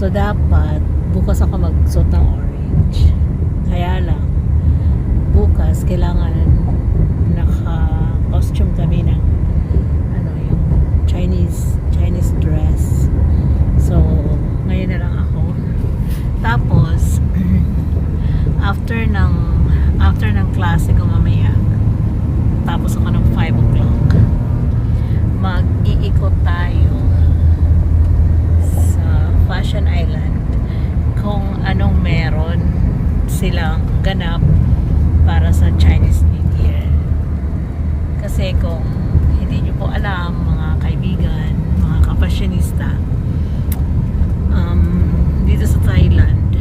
So, dapat bukas ako magsuot ng orange. Kaya lang, bukas kailangan naka-costume kami ng yung Chinese dress. So, ngayon na lang ako. Tapos, after ng klase ko mamaya, tapos ako ng 5 o'clock, mag-iikot tayo sa Fashion Island kung anong meron silang ganap para sa Chinese New Year. Kasi kung hindi nyo po alam, mga kaibigan, mga kapassionista, dito sa Thailand,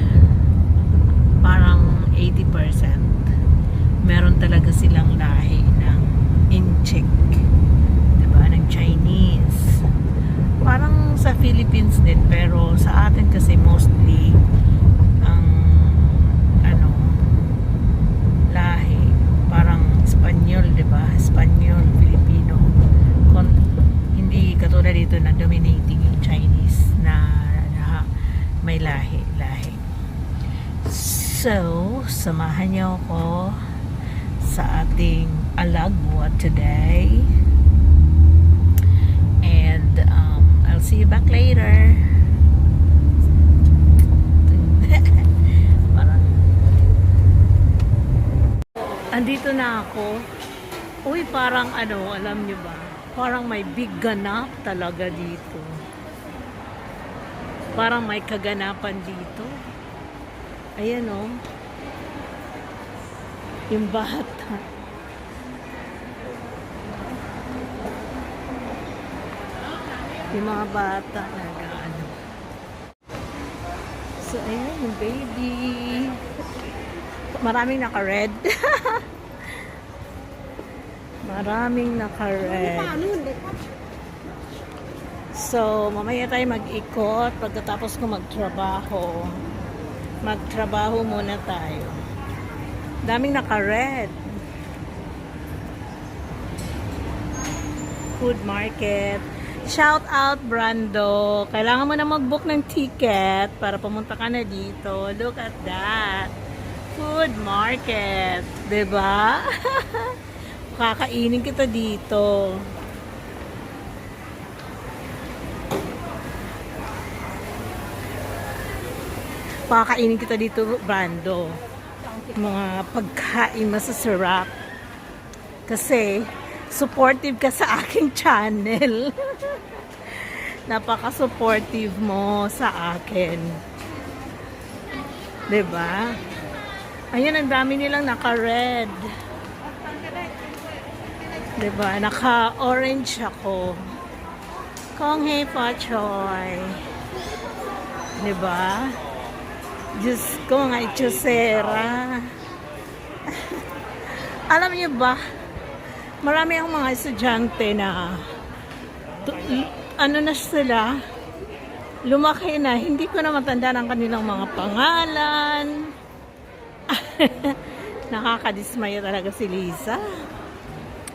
parang 80% meron talaga silang lahi ng Inchik, diba, ng Chinese. Parang sa Philippines din, pero sa atin kasi mostly ang lahi parang Espanyol, diba, Espanyol, Filipino. Hindi katulad dito na dominating yung Chinese na may lahi. So, samahan niyo ako sa ating alagwa today. And I'll see you back later. Parang andito na ako. Uy, parang alam niyo ba? Parang may big ganap talaga dito. Parang may kaganapan dito. Ayan o. Yung bata. Yung mga bata nag-ano. So, ayan yung baby. Maraming naka-red. Maraming naka-red. So, mamaya tayo mag-ikot. Pagkatapos ko magtrabaho muna tayo. Daming naka-red. Food market. Shout out, Brando. Kailangan mo na mag-book ng ticket para pumunta ka na dito. Look at that. Food market. Diba? Kakainin kita dito. Pakakainin kita dito, Brando. Mga pagkain masasarap. Kasi, supportive ka sa aking channel. Napaka-supportive mo sa akin. Diba? Ayan, ang dami nilang naka-red. Diba? Naka-orange ako. Kong hei pa choy. Diba? Diyos ko, mga itsosera. Alam niyo ba, marami ang mga estudyante na na sila, lumaki na, hindi ko na matandaan ang kanilang mga pangalan. Nakakadismaya talaga si Lisa.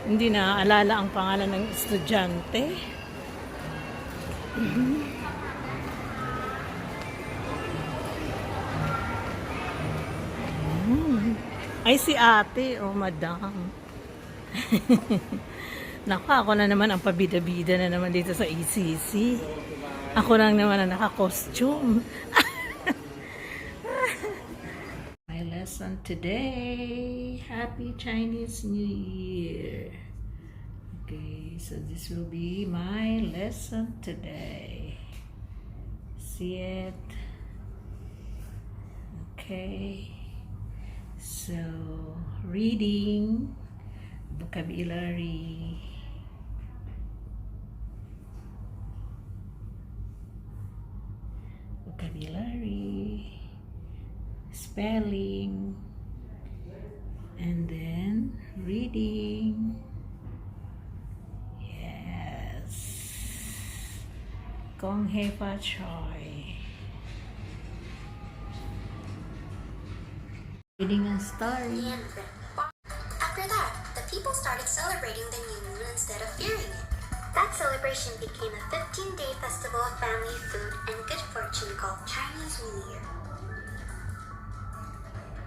Hindi na alala ang pangalan ng estudyante. Ay, si ate. Oh, madam. Naku, ako na naman ang pabida-bida na naman dito sa ECC. Ako lang naman ang naka-costume. My lesson today. Happy Chinese New Year. Okay, so this will be my lesson today. See it? Okay. So, reading, vocabulary, spelling, and then reading. Yes. Kong hei pa choy. Reading a story. After that, the people started celebrating the new moon instead of fearing it. That celebration became a 15-day festival of family, food, and good fortune called Chinese New Year.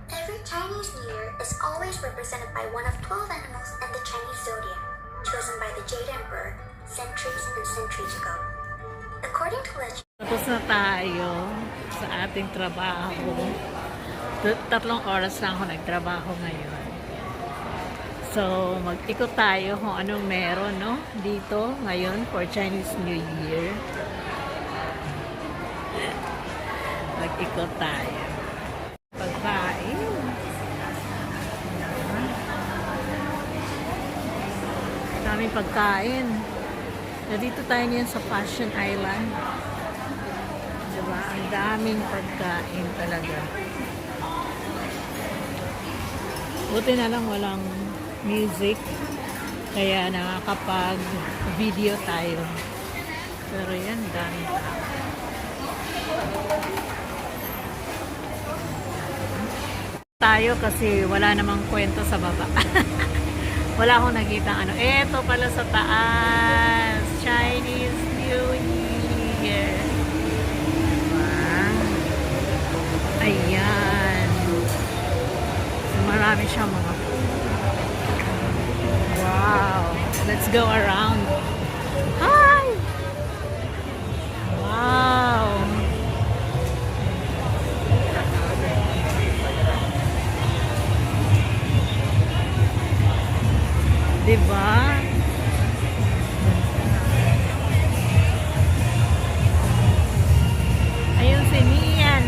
Every Chinese New Year is always represented by one of 12 animals in the Chinese zodiac, chosen by the Jade Emperor centuries and centuries ago. According to legend, Tapos na tayo sa ating trabaho. 3 oras lang ako nagtrabaho ngayon. So, mag-ikot tayo kung anong meron, no? Dito, ngayon, for Chinese New Year. Mag-ikot tayo. Pagkain. Daming pagkain. Nandito tayo niyan sa Fashion Island. Diba? Ang daming pagkain talaga. Buti na lang walang music. Kaya nakakapag-video tayo. Pero yan, daming tao. Tayo kasi wala namang kwento sa baba. Wala akong nakita ano. Eto pala sa taas. Chinese New Year. Ayan. So, marami siyang mga wow. Let's go around. Hi! Wow. Diba? Ayun si Nian.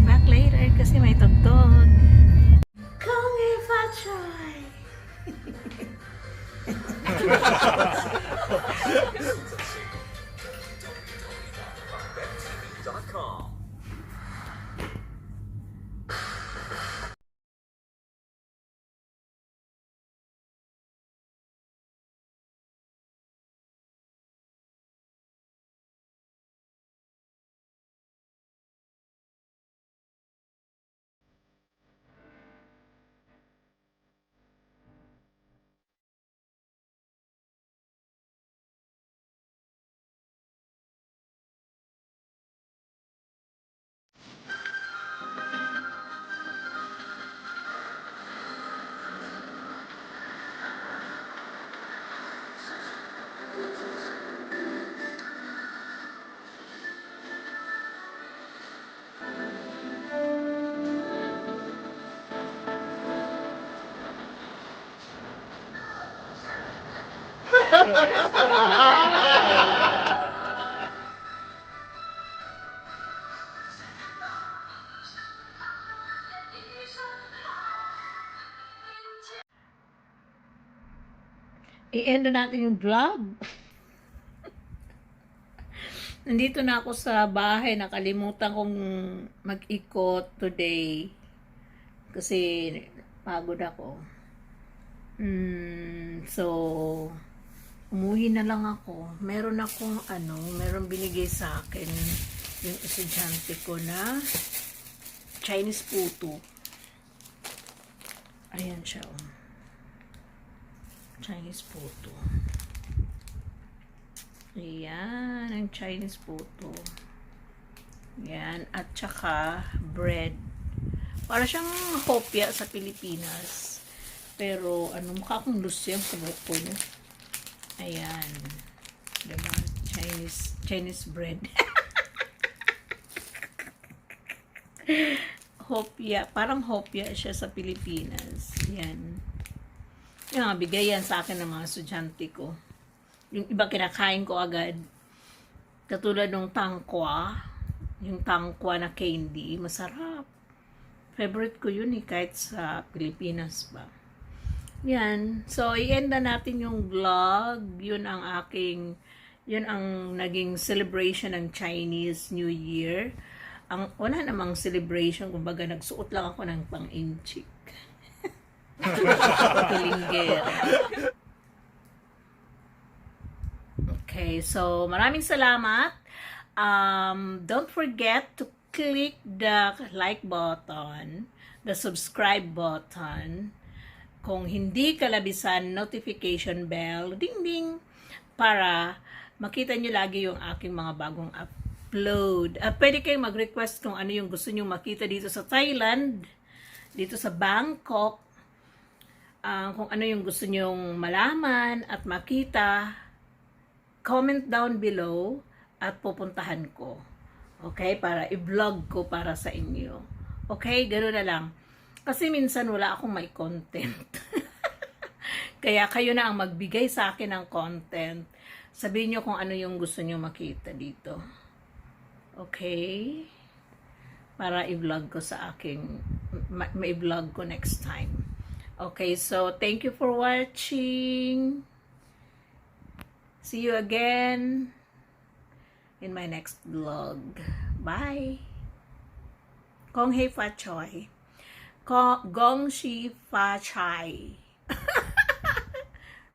back later kasi may tugtog. Kung ifa-try. I-end na natin yung vlog. Nandito na ako sa bahay. Nakalimutan kong mag-ikot today. Kasi pagod ako. So, umuwi na lang ako. Meron akong meron binigay sa akin yung estudyante ko na Chinese puto. Ayan siya, oh. Chinese puto. Ayan, ang Chinese puto. Ayan, at saka bread. Para siyang hopya sa Pilipinas. Pero, mukha akong lusyang sa buhok ko, no? Ayan. Diba? Chinese bread. Hopya. Parang hopya siya sa Pilipinas. Ayan. Yung bigay yan sa akin ng mga estudyante ko. Yung iba kinakain ko agad. Katulad ng tangkwa. Yung tangkwa na candy. Masarap. Favorite ko yun kahit sa Pilipinas ba. Yan. So, i-end na natin yung vlog. Yun ang naging celebration ng Chinese New Year. Wala namang celebration. Kumbaga, nagsuot lang ako ng pang-inchik. Pilinggera. Okay, so maraming salamat. Don't forget to click the like button, the subscribe button. Kung hindi kalabisan, notification bell, ding ding, para makita nyo lagi yung aking mga bagong upload. Pwede kayong mag-request kung ano yung gusto nyo makita dito sa Thailand, dito sa Bangkok. Kung ano yung gusto nyong malaman at makita, comment down below at pupuntahan ko. Okay? Para i-vlog ko para sa inyo. Okay? Ganoon na lang. Kasi minsan wala akong may content. Kaya kayo na ang magbigay sa akin ng content. Sabihin nyo kung ano yung gusto nyo makita dito. Okay? Para i-vlog ko sa aking, ma-vlog ko next time. Okay, so thank you for watching. See you again in my next vlog. Bye. Kong hei fa choi. Gong shi fa chai.